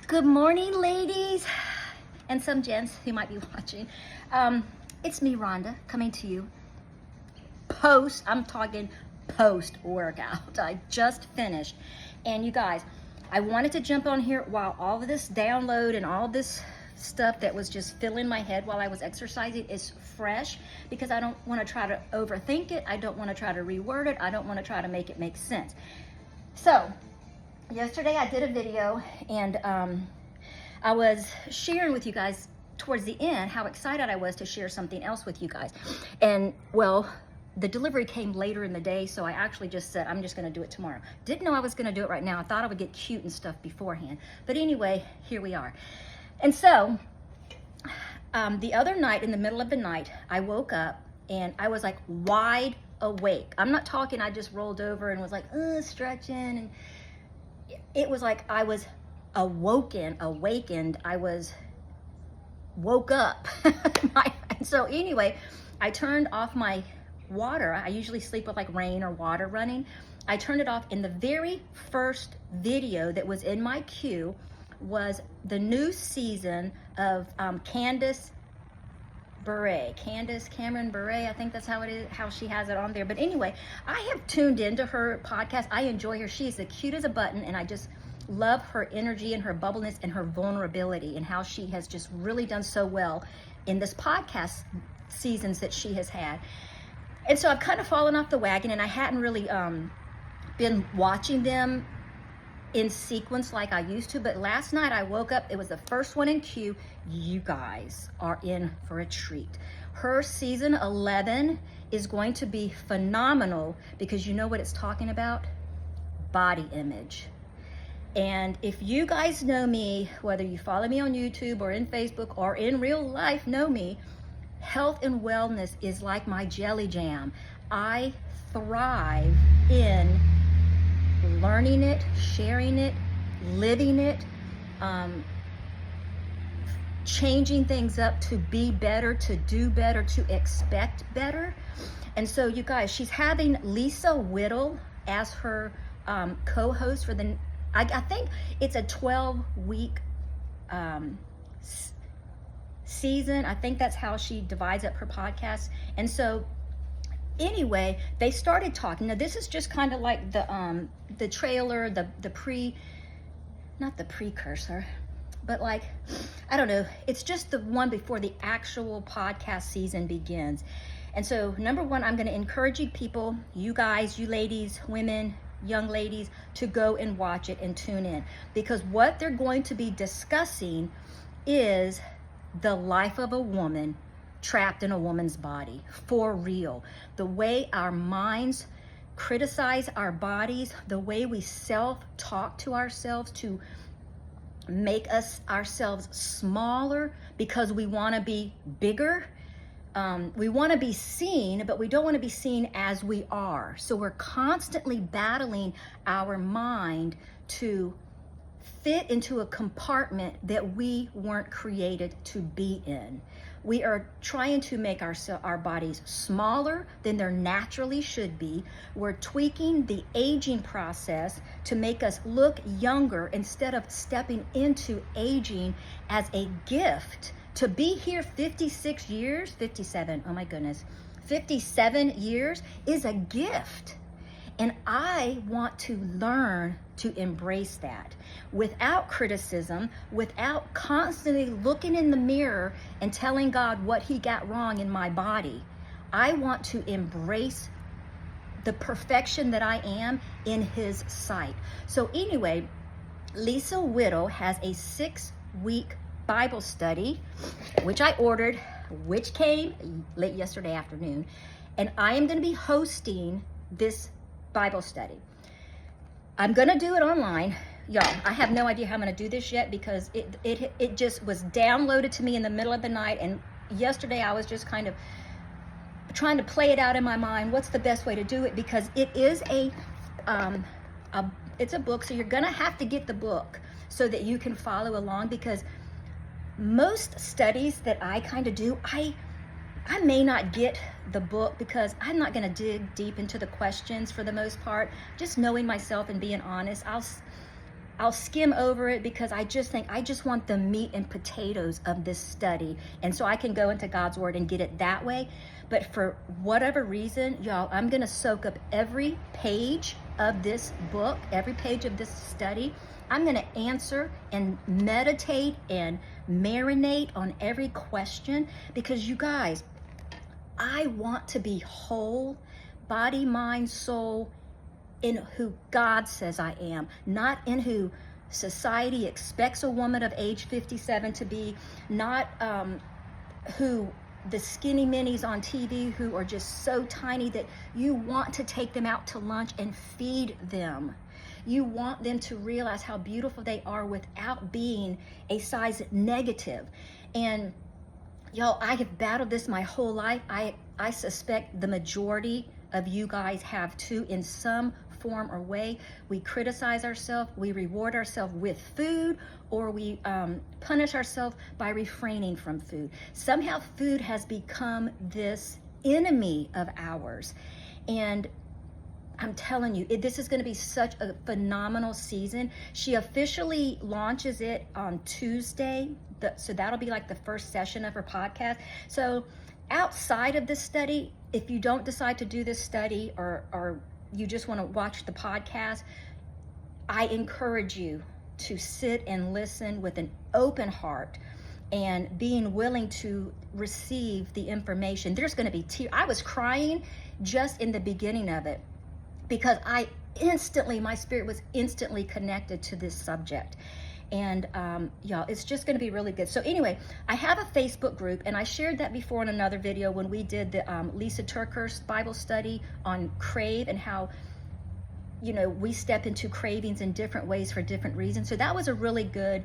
Good morning, ladies, and some gents who might be watching. It's me, Rhonda, coming to you I'm talking post-workout. I just finished. And you guys, I wanted to jump on here while all of this download and all this stuff that was just filling my head while I was exercising is fresh, because I don't want to try to overthink it. I don't want to try to reword it. I don't want to try to make it make sense. So, yesterday I did a video, and I was sharing with you guys towards the end how excited I was to share something else with you guys. And well, the delivery came later in the day, so I actually just said, I'm just gonna do it tomorrow. Didn't know I was gonna do it right now. I thought I would get cute and stuff beforehand. But anyway, here we are. And so, the other night, in the middle of the night, I woke up and I was like wide awake. I'm not talking, I just rolled over and was like, stretching. And it was like I was awakened. I was woke up. So anyway, I turned off my water. I usually sleep with like rain or water running. I turned it off, and the very first video that was in my queue was the new season of Candace Cameron Bure, I think that's how it is, how she has it on there. But anyway, I have tuned into her podcast. I enjoy her. She is the cute as a button, and I just love her energy and her bubbleness and her vulnerability, and how she has just really done so well in this podcast seasons that she has had. And so I've kind of fallen off the wagon, and I hadn't really been watching them in sequence like I used to. But last night I woke up, it was the first one in queue. You guys are in for a treat. Her season 11 is going to be phenomenal, because you know what it's talking about? Body image. And if you guys know me, whether you follow me on YouTube or in Facebook or in real life know me, health and wellness is like my jelly jam. I thrive in learning it, sharing it, living it, changing things up to be better, to do better, to expect better. And so you guys, she's having Lisa Whittle as her co-host for the, I think it's a 12-week season. I think that's how she divides up her podcast. And so anyway, they started talking. Now this is just kind of like the trailer, not the precursor, but like, I don't know, it's just the one before the actual podcast season begins. And so number one, I'm going to encourage you people, you guys, you ladies, women, young ladies, to go and watch it and tune in, because what they're going to be discussing is the life of a woman trapped in a woman's body, for real. The way our minds criticize our bodies, the way we self-talk to ourselves to make ourselves smaller because we want to be bigger. We want to be seen, but we don't want to be seen as we are. So we're constantly battling our mind to fit into a compartment that we weren't created to be in. We are trying to make our bodies smaller than they naturally should be. We're tweaking the aging process to make us look younger, instead of stepping into aging as a gift. To be here 56 years, 57, oh my goodness, 57 years is a gift. And I want to learn to embrace that without criticism, without constantly looking in the mirror and telling God what he got wrong in my body. I want to embrace the perfection that I am in his sight. So anyway, Lisa Whittle has a 6-week Bible study, which I ordered, which came late yesterday afternoon. And I am going to be hosting this Bible study. I'm going to do it online. Y'all, I have no idea how I'm going to do this yet, because it just was downloaded to me in the middle of the night. And yesterday I was just kind of trying to play it out in my mind. What's the best way to do it? Because it is it's a book. So you're going to have to get the book so that you can follow along, because most studies that I kind of do, I may not get the book, because I'm not going to dig deep into the questions for the most part. Just knowing myself and being honest, I'll skim over it because I just want the meat and potatoes of this study. And so I can go into God's word and get it that way. But for whatever reason, y'all, I'm going to soak up every page of this book, every page of this study. I'm going to answer and meditate and marinate on every question, because you guys, I want to be whole, body, mind, soul, in who God says I am, not in who society expects a woman of age 57 to be, not who the skinny minis on TV who are just so tiny that you want to take them out to lunch and feed them. You want them to realize how beautiful they are without being a size negative. And y'all, I have battled this my whole life. I suspect the majority of you guys have too, in some form or way. We criticize ourselves, we reward ourselves with food, or we punish ourselves by refraining from food. Somehow food has become this enemy of ours. And I'm telling you, this is going to be such a phenomenal season. She officially launches it on Tuesday. So that'll be like the first session of her podcast. So outside of this study, if you don't decide to do this study, or you just want to watch the podcast, I encourage you to sit and listen with an open heart and being willing to receive the information. There's going to be tears. I was crying just in the beginning of it, because my spirit was instantly connected to this subject. And y'all, it's just going to be really good. So anyway, I have a Facebook group, and I shared that before in another video when we did the Lisa TerKeurst Bible study on crave, and how, you know, we step into cravings in different ways for different reasons. So that was a really good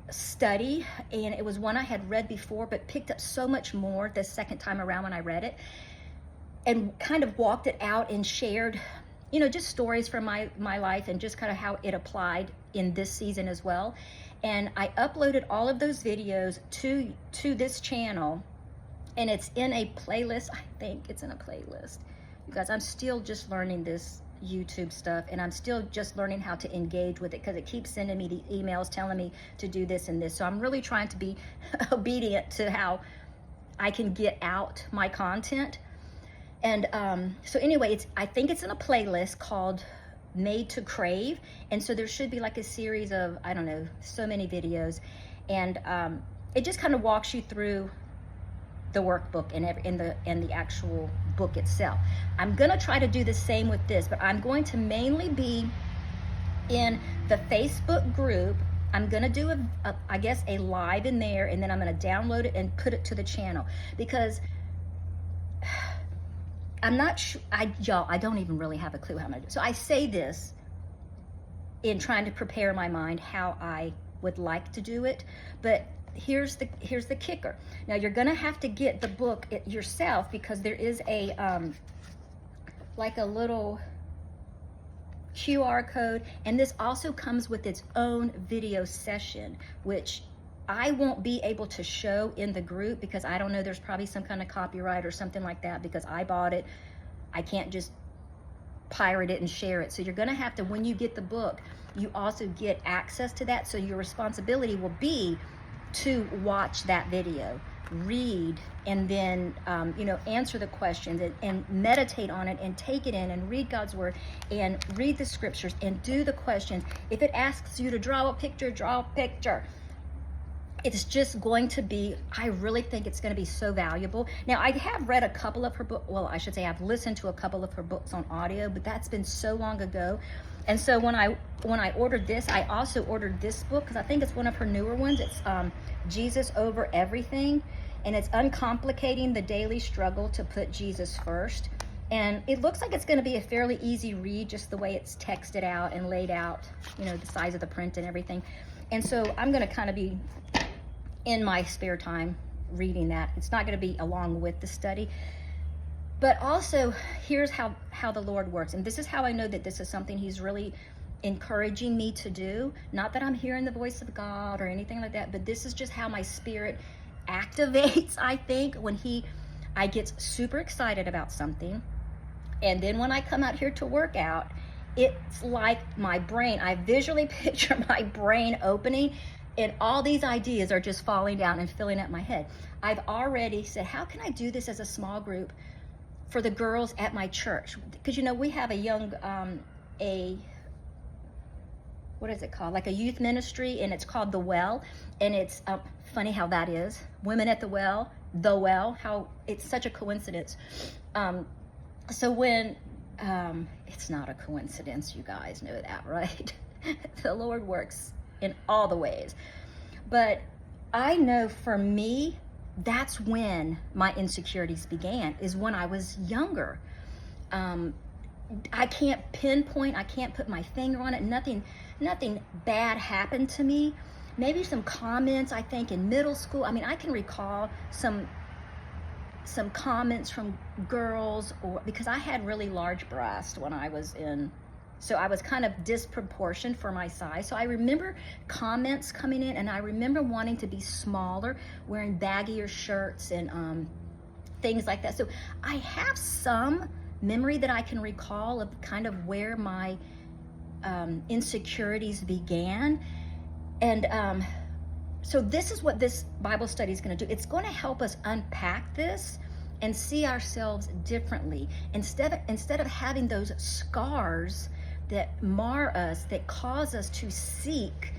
study, and it was one I had read before, but picked up so much more the second time around when I read it, and kind of walked it out and shared, you know, just stories from my life, and just kind of how it applied in this season as well. And I uploaded all of those videos to this channel, and it's in a playlist. I think it's in a playlist. You guys, I'm still just learning this YouTube stuff, and I'm still just learning how to engage with it, because it keeps sending me the emails telling me to do this and this. So I'm really trying to be obedient to how I can get out my content. And so anyway, I think it's in a playlist called Made to Crave. And so there should be like a series of, I don't know, so many videos. And it just kind of walks you through the workbook and the actual book itself. I'm going to try to do the same with this, but I'm going to mainly be in the Facebook group. I'm going to do I guess a live in there, and then I'm going to download it and put it to the channel, because I'm not sure, y'all, I don't even really have a clue how I'm going to do it. So I say this in trying to prepare my mind how I would like to do it, but here's the kicker. Now you're going to have to get the book yourself, because there is a like a little QR code, and this also comes with its own video session, which I won't be able to show in the group, because I don't know, there's probably some kind of copyright or something like that, because I bought it. I can't just pirate it and share it. So you're going to have to, when you get the book, you also get access to that. So your responsibility will be to watch that video, read, and then you know, answer the questions, and meditate on it, and take it in, and read God's word, and read the scriptures, and do the questions. If it asks you to draw a picture, draw a picture. It's just going to be, I really think it's going to be so valuable. Now, I have read a couple of her books. Well, I should say I've listened to a couple of her books on audio, but that's been so long ago. And so when I ordered this, I also ordered this book, because I think it's one of her newer ones. It's Jesus Over Everything, and it's Uncomplicating the Daily Struggle to Put Jesus First. And it looks like it's going to be a fairly easy read, just the way it's texted out and laid out, you know, the size of the print and everything. And so I'm going to kind of be in my spare time reading that. It's not going to be along with the study. But also, here's how the Lord works. And this is how I know that this is something He's really encouraging me to do. Not that I'm hearing the voice of God or anything like that, but this is just how my spirit activates, I think, when I get super excited about something. And then when I come out here to work out, it's like my brain, I visually picture my brain opening and all these ideas are just falling down and filling up my head. I've already said, how can I do this as a small group for the girls at my church? Because, you know, we have a young, what is it called? Like a youth ministry, and it's called The Well. And it's funny how that is. Women at the Well, how it's such a coincidence. So when, it's not a coincidence, you guys know that, right? The Lord works in all the ways. But I know for me, that's when my insecurities began, is when I was younger. I can't pinpoint, I can't put my finger on it. Nothing bad happened to me. Maybe some comments, I think, in middle school. I mean, I can recall some comments from girls, or because I had really large breasts when I was in, so I was kind of disproportionate for my size. So I remember comments coming in, and I remember wanting to be smaller, wearing baggier shirts and things like that. So I have some memory that I can recall of kind of where my insecurities began. And so this is what this Bible study is going to do. It's going to help us unpack this and see ourselves differently. Instead of having those scars that mar us, that cause us to seek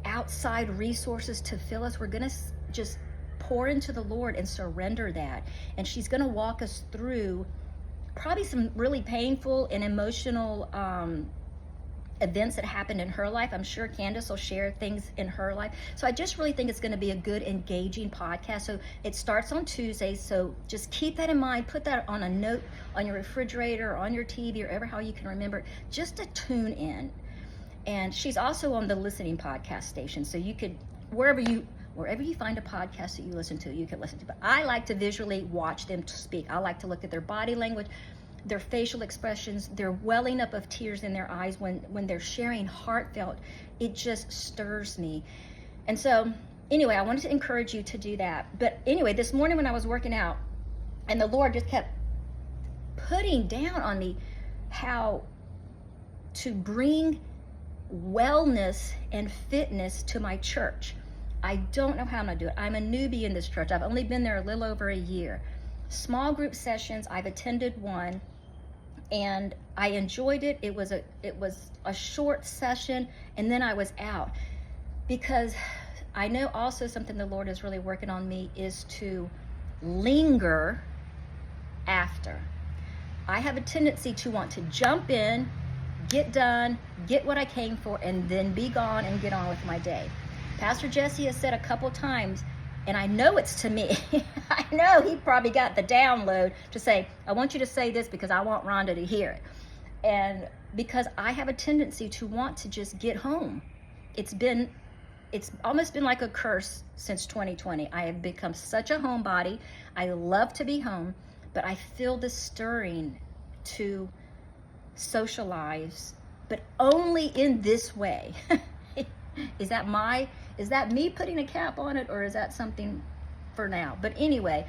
outside resources to fill us, we're going to just pour into the Lord and surrender that. And she's going to walk us through probably some really painful and emotional events that happened in her life. I'm sure Candace will share things in her life. So I just really think it's going to be a good, engaging podcast. So it starts on Tuesday. So just keep that in mind. Put that on a note on your refrigerator, or on your TV, or ever how you can remember it, just to tune in. And she's also on the listening podcast station. So you could, wherever you find a podcast that you listen to, you can listen to. But I like to visually watch them speak. I like to look at their body language, their facial expressions, their welling up of tears in their eyes when they're sharing heartfelt. It just stirs me. And so anyway, I wanted to encourage you to do that. But anyway, this morning when I was working out, and the Lord just kept putting down on me how to bring wellness and fitness to my church. I don't know how I'm going to do it. I'm a newbie in this church. I've only been there a little over a year. Small group sessions, I've attended one, and I enjoyed it. It was a short session, and then I was out, because I know also something the Lord is really working on me is to linger after. I have a tendency to want to jump in, get done, get what I came for, and then be gone and get on with my day. Pastor Jesse has said a couple times, and I know it's to me. I know he probably got the download to say, I want you to say this because I want Rhonda to hear it. And because I have a tendency to want to just get home. It's almost been like a curse since 2020. I have become such a homebody. I love to be home, but I feel this stirring to socialize, but only in this way. Is that me putting a cap on it, or is that something for now? But anyway,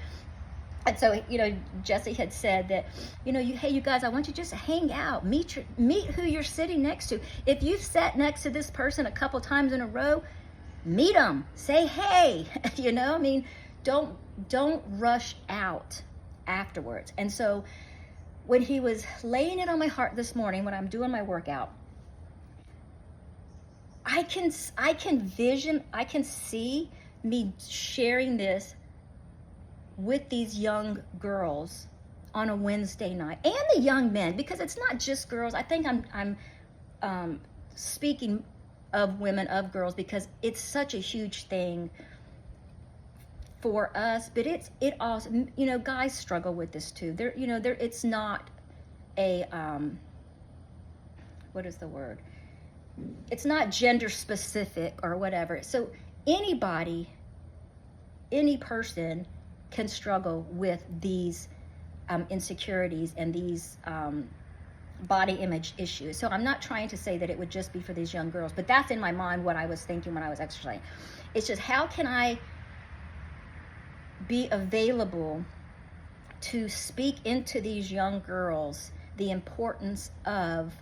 and so, you know, Jesse had said that, you know, hey, you guys, I want you to just hang out, meet who you're sitting next to. If you've sat next to this person a couple times in a row, meet them, say hey, you know, I mean, don't rush out afterwards. And so when he was laying it on my heart this morning, when I'm doing my workout, I can see me sharing this with these young girls on a Wednesday night, and the young men, because it's not just girls. I think I'm speaking of women, of girls, because it's such a huge thing for us, but it also, you know, guys struggle with this too. It's not a, what is the word? It's not gender specific or whatever. So any person can struggle with these insecurities and these body image issues. So I'm not trying to say that it would just be for these young girls, but that's in my mind what I was thinking when I was exercising. It's just, how can I be available to speak into these young girls the importance of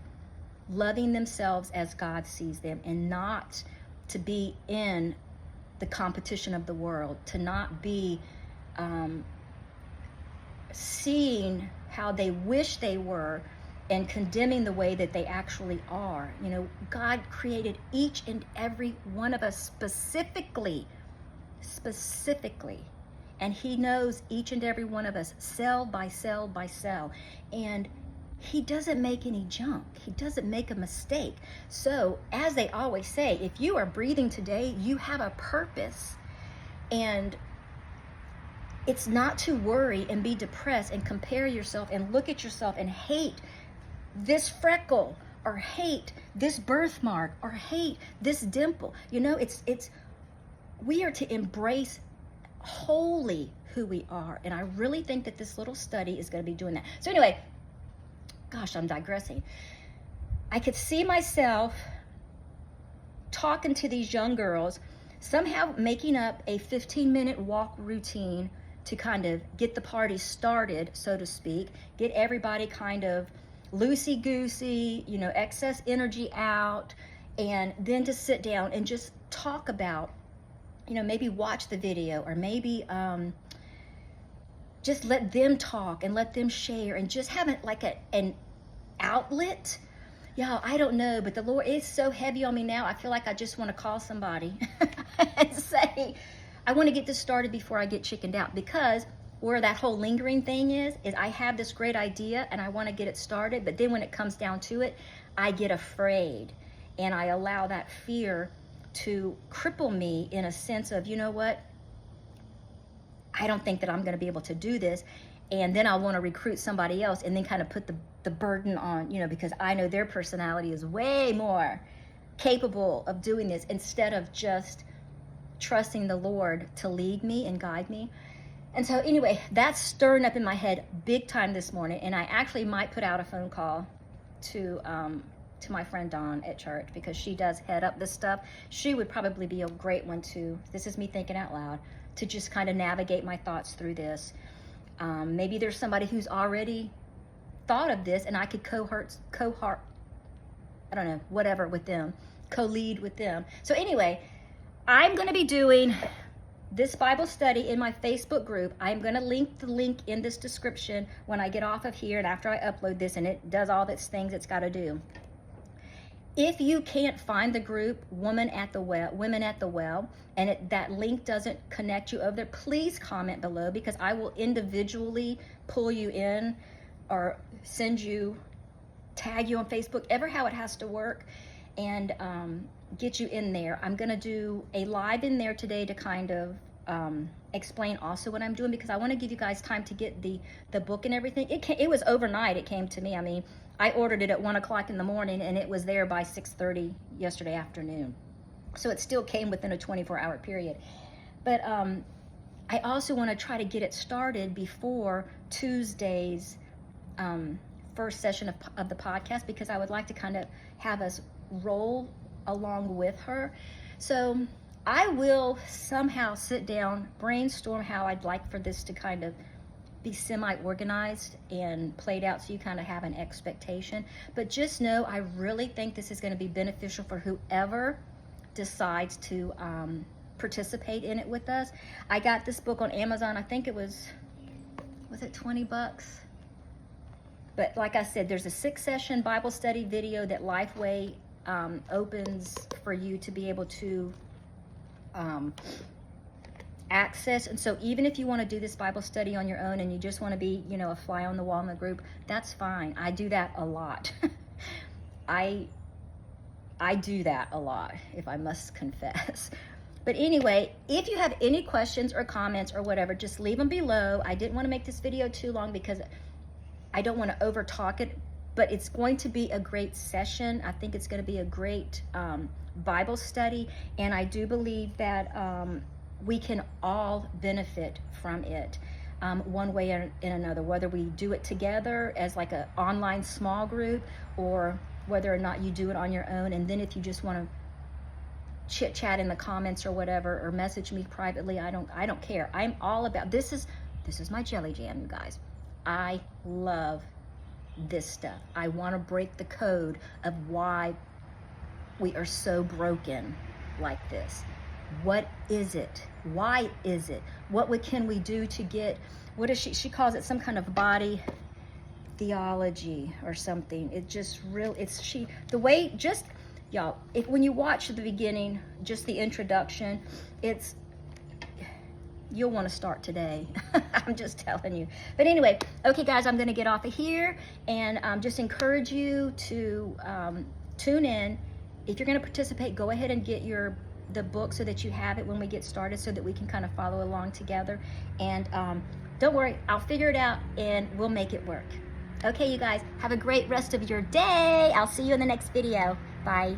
loving themselves as God sees them, and not to be in the competition of the world, to not be seeing how they wish they were and condemning the way that they actually are. You know, God created each and every one of us specifically, and he knows each and every one of us cell by cell by cell, and he doesn't make any junk. He doesn't make a mistake. So, as they always say, if you are breathing today, you have a purpose. And it's not to worry and be depressed and compare yourself and look at yourself and hate this freckle, or hate this birthmark, or hate this dimple. You know, we are to embrace wholly who we are. And I really think that this little study is going to be doing that. So anyway, gosh, I'm digressing. I could see myself talking to these young girls, somehow making up a 15-minute walk routine to kind of get the party started, so to speak, get everybody kind of loosey-goosey, you know, excess energy out, and then to sit down and just talk about, you know, maybe watch the video, or maybe just let them talk and let them share, and just have it like an outlet. Y'all, I don't know, but the Lord is so heavy on me now. I feel like I just want to call somebody and say, I want to get this started before I get chickened out, because where that whole lingering thing is I have this great idea and I want to get it started, but then when it comes down to it, I get afraid, and I allow that fear to cripple me in a sense of, you know what, I don't think that I'm going to be able to do this. And then I'll want to recruit somebody else, and then kind of put the burden on, you know, because I know their personality is way more capable of doing this, instead of just trusting the Lord to lead me and guide me. And so anyway, that's stirring up in my head big time this morning. And I actually might put out a phone call to my friend Dawn at church, because she does head up this stuff. She would probably be a great one to, this is me thinking out loud, to just kind of navigate my thoughts through this. Maybe there's somebody who's already thought of this, and I could cohort, I don't know, whatever with them, co-lead with them. So anyway, I'm going to be doing this Bible study in my Facebook group. I'm going to link the link in this description when I get off of here and after I upload this, and it does all its things it's got to do. If you can't find the group Women at the Well, and that link doesn't connect you over there, please comment below, because I will individually pull you in, or send you, tag you on Facebook, ever how it has to work, and get you in there. I'm going to do a live in there today to kind of explain also what I'm doing, because I want to give you guys time to get the book and everything. It was overnight it came to me. I mean, I ordered it at 1 o'clock in the morning, and it was there by 6:30 yesterday afternoon. So it still came within a 24-hour period. But I also want to try to get it started before Tuesday's first session of the podcast, because I would like to kind of have us roll along with her. So I will somehow sit down, brainstorm how I'd like for this to kind of be semi-organized and played out, so you kind of have an expectation. But just know, I really think this is going to be beneficial for whoever decides to participate in it with us. I got this book on Amazon. I think it was it $20? But like I said, there's a 6-session Bible study video that Lifeway opens for you to be able to access. And so even if you want to do this Bible study on your own and you just want to be, you know, a fly on the wall in the group, that's fine. I do that a lot. I do that a lot, if I must confess. But anyway, if you have any questions or comments or whatever, just leave them below. I didn't want to make this video too long because I don't want to over talk it, but it's going to be a great session. I think it's going to be a great Bible study, and I do believe that we can all benefit from it one way or in another, whether we do it together as like an online small group, or whether or not you do it on your own. And then if you just want to chit chat in the comments or whatever, or message me privately, I don't care. I'm all about this is my jelly jam, you guys. I love this stuff. I want to break the code of why we are so broken like this. What is it? Why is it? Can we do to get, what is she calls it some kind of body theology or something. It just real, the way, just, y'all, when you watch the beginning, just the introduction, you'll want to start today. I'm just telling you. But anyway, okay guys, I'm going to get off of here and just encourage you to tune in. If you're going to participate, go ahead and get the book so that you have it when we get started, so that we can kind of follow along together. And don't worry, I'll figure it out and we'll make it work. Okay, you guys, have a great rest of your day. I'll see you in the next video. Bye.